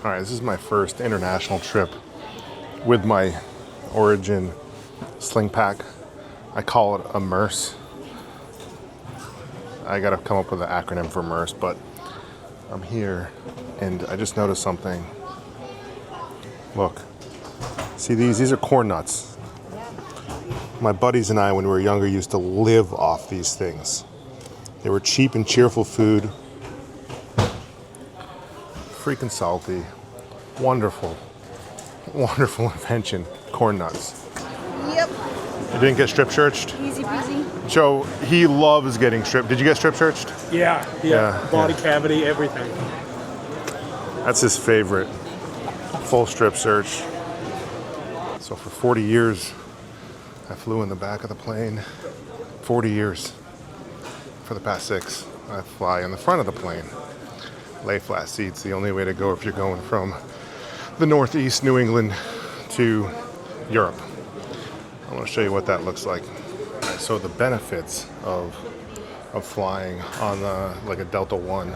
All right, this is my first international trip with my Origin sling pack. I call it immerse. I gotta come up with an acronym for immerse, but I'm here and I just noticed something. Look, see these are corn nuts. My buddies and I, when we were younger, used to live off these things. They were cheap and cheerful food. Freaking salty. Wonderful, wonderful invention. Corn nuts. Yep. You didn't get strip searched? Easy peasy. Joe, he loves getting stripped. Did you get strip searched? Yeah. Body cavity, everything. That's his favorite. Full strip search. So for 40 years, I flew in the back of the plane. 40 years. For the past 6, I fly in the front of the plane. Lay flat seats, the only way to go if you're going from the Northeast New England to Europe. I want to show you what that looks like. So the benefits of flying on like a Delta One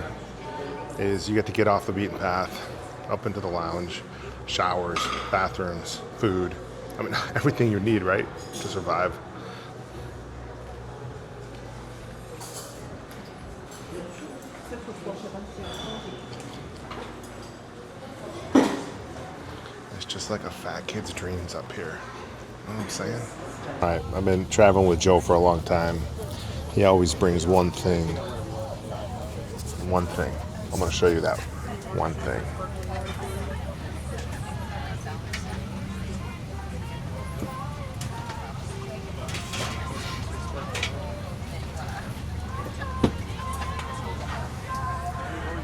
is you get to get off the beaten path, up into the lounge, showers, bathrooms, food. I mean, everything you need, right, to survive. It's just like a fat kid's dreams up here. You know what I'm saying? All right, I've been traveling with Joe for a long time. He always brings one thing. One thing. I'm gonna show you that one thing.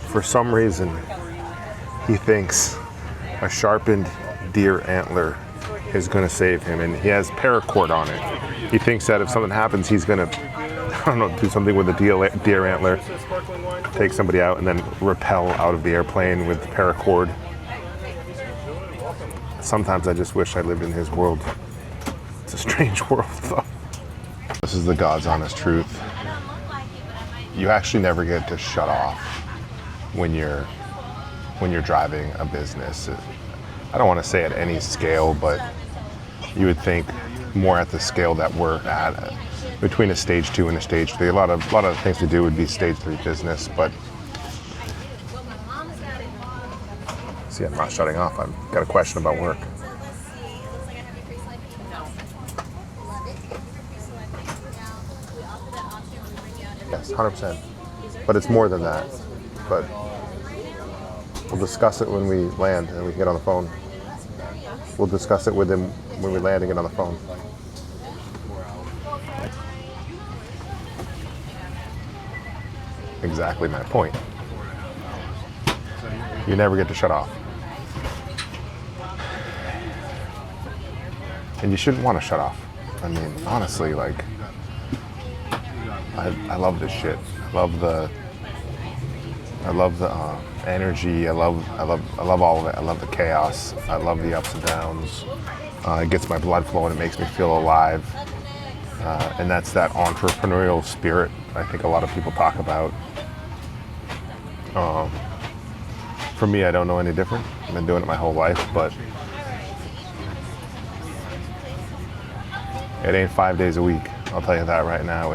For some reason, he thinks a sharpened deer antler is going to save him, and he has paracord on it. He thinks that if something happens, he's going to, I don't know, do something with a deer antler, take somebody out, and then rappel out of the airplane with paracord. Sometimes I just wish I lived in his world. It's a strange world, though. This is the God's honest truth. You actually never get to shut off when you're driving a business. I don't want to say at any scale, but you would think more at the scale that we're at, between a stage 2 and a stage 3. A lot of the things we do would be stage 3 business, but see, I'm not shutting off. I've got a question about work. Yes, 100%. But it's more than that. But we'll discuss it when we land and we can get on the phone. We'll discuss it with him when we land and get on the phone. Exactly my point. You never get to shut off. And you shouldn't want to shut off. I mean, honestly, like, I love this shit. I love the energy. I love all of it. I love the chaos. I love the ups and downs. It gets my blood flowing. It makes me feel alive. And that's that entrepreneurial spirit I think a lot of people talk about. For me, I don't know any different. I've been doing it my whole life, but it ain't 5 days a week. I'll tell you that right now.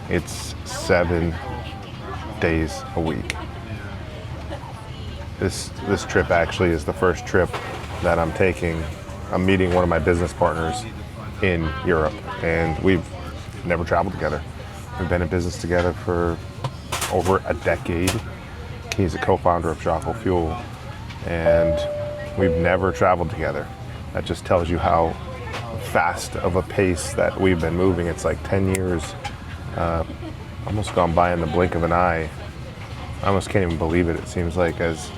It's 7 days a week. This trip actually is the first trip that I'm taking. I'm meeting one of my business partners in Europe, and we've never traveled together. We've been in business together for over a decade. He's a co-founder of Jocko Fuel, and we've never traveled together. That just tells you how fast of a pace that we've been moving. It's like 10 years, almost gone by in the blink of an eye. I almost can't even believe it. It seems like as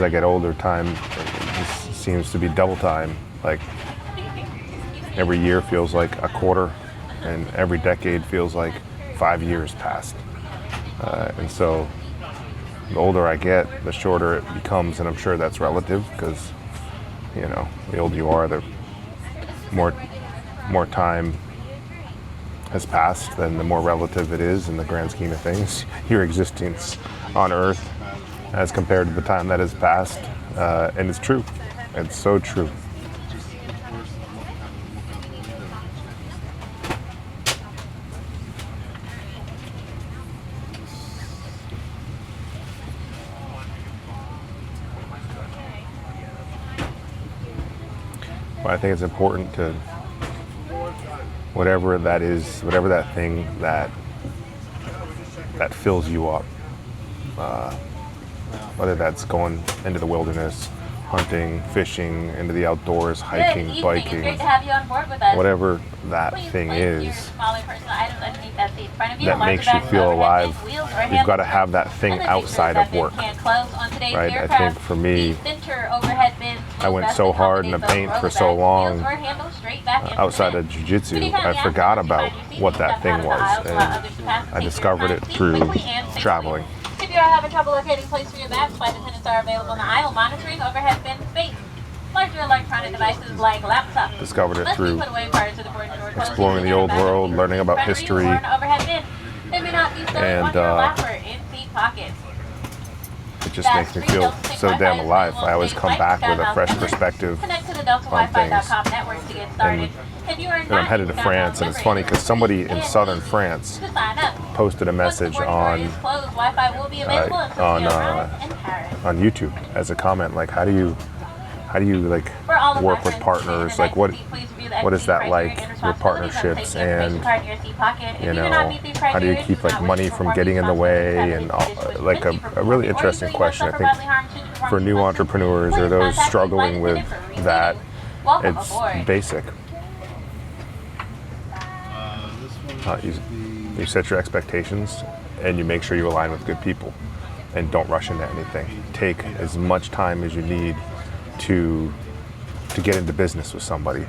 I get older, time just seems to be double time. Like every year feels like a quarter, and every decade feels like 5 years passed. And so the older I get, the shorter it becomes, and I'm sure that's relative because, you know, the older you are, the more time has passed, then the more relative it is in the grand scheme of things. Your existence on Earth as compared to the time that has passed. And it's true. It's so true. But I think it's important to, whatever that is, whatever that thing that fills you up, whether that's going into the wilderness, hunting, fishing, into the outdoors, hiking, biking, great to have you on board with us. whatever that thing is that makes you feel alive, you've got to have that thing outside of work, right? I think for me, I went so hard in the paint for so long outside of jiu-jitsu, I forgot about what that thing was, and I discovered it through traveling. If you are having trouble locating place for your bags, flight attendants are available in the aisle, monitoring overhead bin space. Larger electronic devices like laptops. Discovered it Must be through put away prior to the boarding door closing. exploring the old world, learning about history, They may not be stowed and on your lap or in seat pockets. it just makes me feel so damn alive. I always come back with a fresh perspective Connect to the on things. DeltaWiFi.com network to get started. If you are And I'm headed to France, and it's funny because somebody in southern France posted a message on YouTube as a comment, like, how do you like work with partners? Like, what is that like with partnerships? And you know, how do you keep like money from getting in the way? And like a really interesting question, I think, for new entrepreneurs or those struggling with that. It's basic. You set your expectations and you make sure you align with good people and don't rush into anything. Take as much time as you need to get into business with somebody.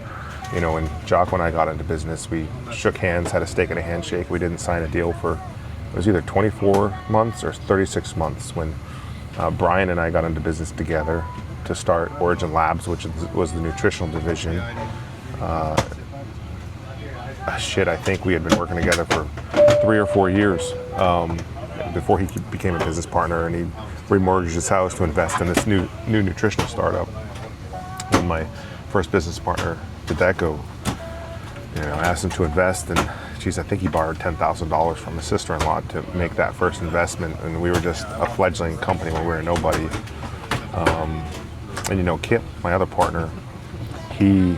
You know, when Jock and I got into business, we shook hands, had a stake and a handshake. We didn't sign a deal for, it was either 24 months or 36 months when Brian and I got into business together to start Origin Labs, which was the nutritional division. I think we had been working together for 3 or 4 years before he became a business partner, and he remortgaged his house to invest in this new nutritional startup. When my first business partner did that go, you know, I asked him to invest, and geez, I think he borrowed $10,000 from his sister-in-law to make that first investment, and we were just a fledgling company when we were nobody. And you know, Kip, my other partner, he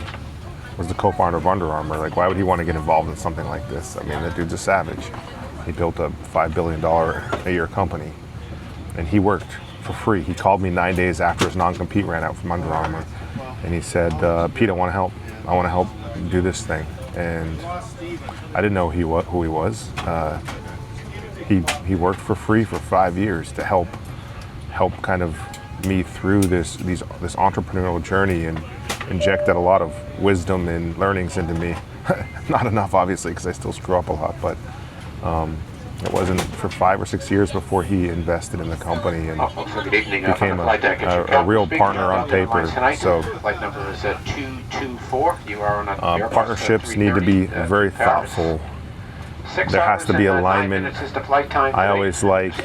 was the co-founder of Under Armour. Like, why would he want to get involved in something like this? I mean, that dude's a savage. He built a $5 billion a year company, and he worked for free. He called me 9 days after his non-compete ran out from Under Armour, and he said, Pete, I want to help. I want to help do this thing. And I didn't know who he was. He worked for free for 5 years to help kind of me through this entrepreneurial journey, and injected a lot of wisdom and learnings into me. Not enough, obviously, because I still screw up a lot, but it wasn't for 5 or 6 years before he invested in the company and became a real partner on paper. So partnerships need to be very thoughtful. There has to be alignment. I always like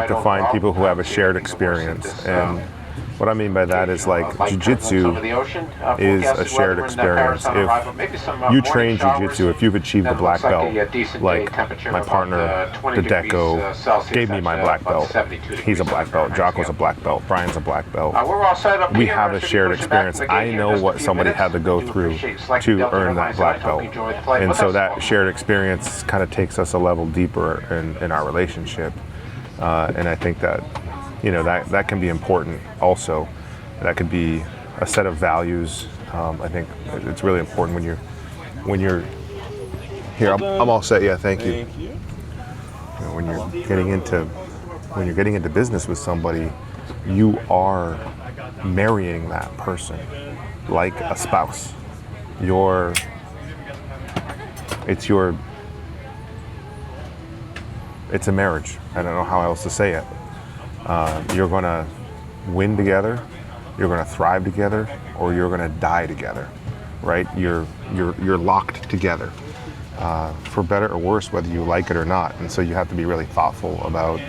to find people who have a shared experience, and what I mean by that is, like, jiu-jitsu is a shared experience. If you train jiu-jitsu, if you've achieved the black belt, like my partner, Dedeco, gave me my black belt. He's a black belt. Jocko's a black belt. Brian's a black belt. We have a shared experience. I know what somebody had to go through to earn that black belt. And so that shared experience kind of takes us a level deeper in our relationship. And I think that, you know, that can be important also. That could be a set of values. I think it's really important when you're here. I'm all set. Yeah, thank you. You know, when you're getting into business with somebody, you are marrying that person like a spouse. It's a marriage. I don't know how else to say it. You're going to win together, you're going to thrive together, or you're going to die together, right? You're locked together. for better or worse, whether you like it or not. And so you have to be really thoughtful about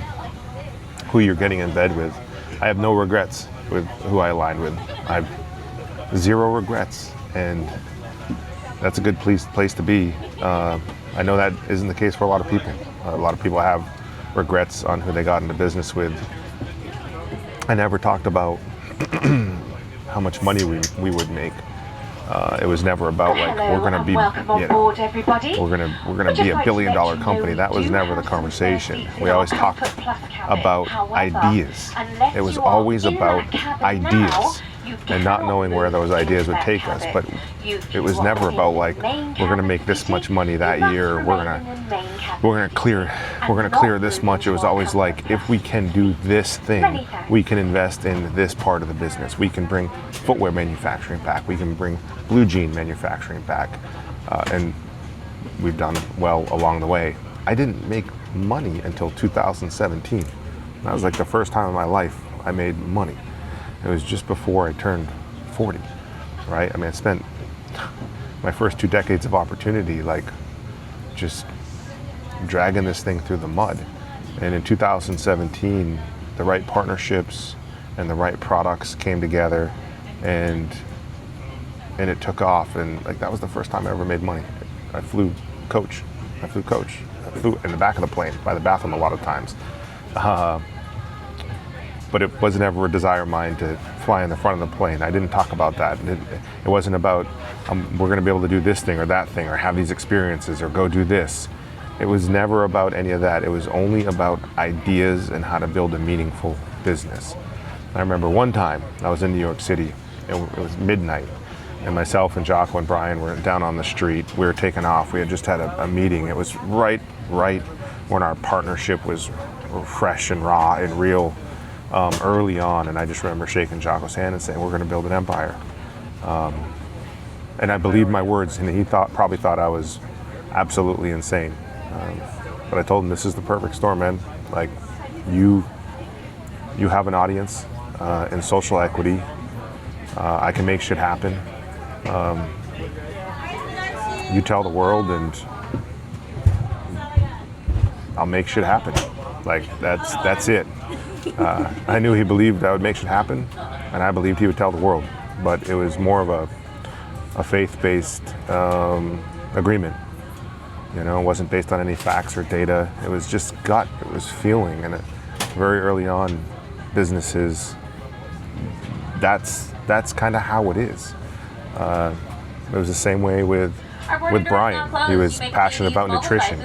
who you're getting in bed with. I have no regrets with who I aligned with. I have zero regrets, and that's a good place to be. I know that isn't the case for a lot of people. A lot of people have regrets on who they got into business with. I never talked about how much money we would make. It was never about like we're gonna be, we're gonna be $1 billion company. That was never the conversation. We always talked about ideas. It was always about ideas and not knowing where those ideas would take us. But it was never about like we're gonna make this much money that year. We're gonna clear this much. It was always like, if we can do this thing, we can invest in this part of the business. We can bring footwear manufacturing back. We can bring blue jean manufacturing back, and we've done well along the way. I didn't make money until 2017. That was like the first time in my life I made money. It was just before I turned 40, right? I mean, I spent my first 2 decades of opportunity like just dragging this thing through the mud. And in 2017, the right partnerships and the right products came together, and it took off. And like that was the first time I ever made money. I flew coach. I flew in the back of the plane by the bathroom a lot of times. But it wasn't ever a desire of mine to fly in the front of the plane. I didn't talk about that. It wasn't about we're going to be able to do this thing or that thing or have these experiences or go do this. It was never about any of that. It was only about ideas and how to build a meaningful business. I remember one time I was in New York City. It was midnight, and myself and Jocko and Brian were down on the street. We were taking off. We had just had a meeting. It was right when our partnership was fresh and raw and real. Early on, and I just remember shaking Jocko's hand and saying, we're going to build an empire. And I believed my words, and he probably thought I was absolutely insane. But I told him, this is the perfect storm, man. Like, you have an audience in social equity. I can make shit happen. You tell the world, and I'll make shit happen. Like, that's it. I knew he believed I would make shit happen, and I believed he would tell the world. But it was more of a faith-based agreement. You know, it wasn't based on any facts or data. It was just gut. It was feeling. And very early on, businesses, that's kind of how it is. It was the same way with Brian. He was passionate about nutrition.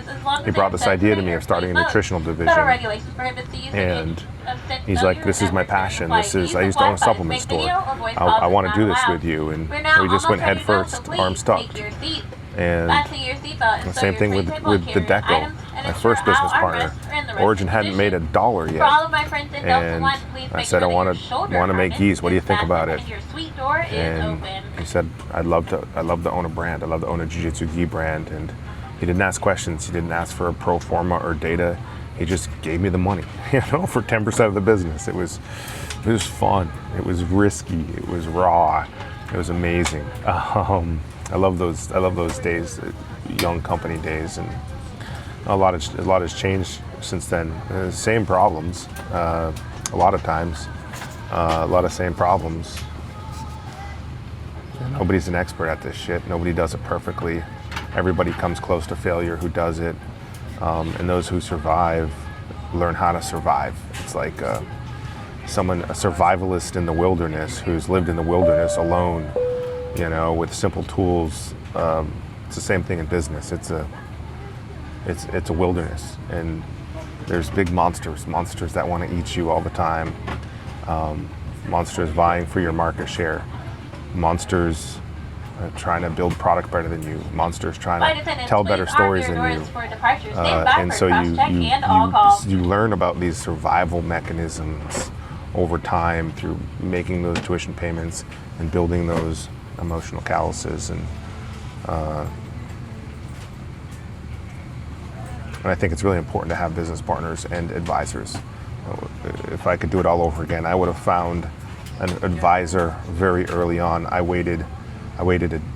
He brought this idea to me of starting a nutritional division. And he's like, this is my passion. I used to own a supplement store. I want to do this with you. And we just went head first, arms tucked. And the same thing with the Deco, my first business partner. Origin hadn't made $1 yet. And I said, I want to make geese. What do you think about it? And he said, I'd love to own a brand. I'd love to own a Jiu-Jitsu gi brand. And he didn't ask questions. He didn't ask for a pro forma or data. He just gave me the money, for 10% of the business. It was fun. It was risky. It was raw. It was amazing. I love those days, young company days, and a lot has changed since then. Same problems, a lot of times, a lot of same problems. Nobody's an expert at this shit. Nobody does it perfectly. Everybody comes close to failure who does it, and those who survive learn how to survive. It's like a survivalist in the wilderness who's lived in the wilderness alone, with simple tools. It's the same thing in business. It's a wilderness, and there's big monsters that want to eat you all the time. Monsters vying for your market share. Monsters trying to build product better than you. Monsters trying to tell better stories than you. And so you learn about these survival mechanisms over time through making those tuition payments and building those emotional calluses. And I think it's really important to have business partners and advisors. If I could do it all over again, I would have found an advisor very early on. I waited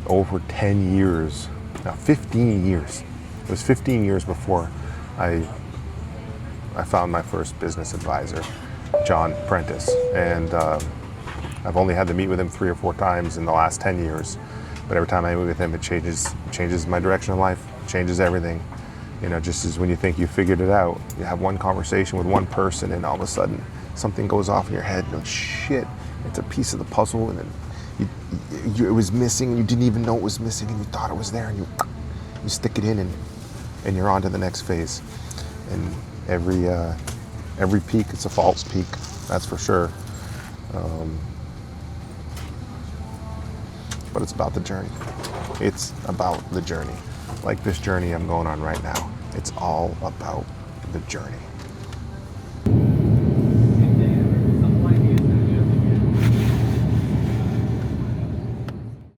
over 10 years, now 15 years It was 15 years before I found my first business advisor, John Prentice, and I've only had to meet with him 3 or 4 times in the last 10 years. But every time I meet with him, it changes my direction in life, changes everything. You know, just as when you think you figured it out, you have one conversation with one person, and all of a sudden something goes off in your head. And shit, it's a piece of the puzzle, and then it was missing, and you didn't even know it was missing, and you thought it was there, and you stick it in, and you're on to the next phase. And every peak, it's a false peak, that's for sure. But it's about the journey. It's about the journey. Like this journey I'm going on right now. It's all about the journey.